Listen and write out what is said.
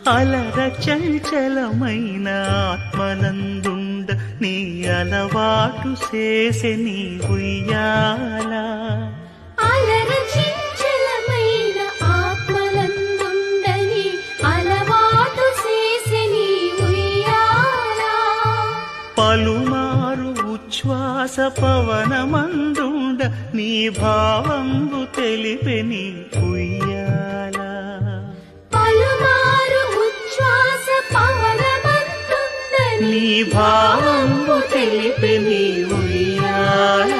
అలర చంచలమైన ఆత్మనందుండ నీ అలవాటు చేసే నీ ఉయ్యాల. అలర చంచలమైన ఆత్మనందుండ నీ అలవాటు చేసే నీ ఉయ్యాల. పలుమారు ఉచ్ఛ్వాస పవనమందుండ నీ భావంబు తెలిపే నీ ఉయ్యాల. పలుమారు ఉచ్ఛ్వాస పవనమందుండ నీ భావంబు తెలిపే నీ ఉయ్యాల.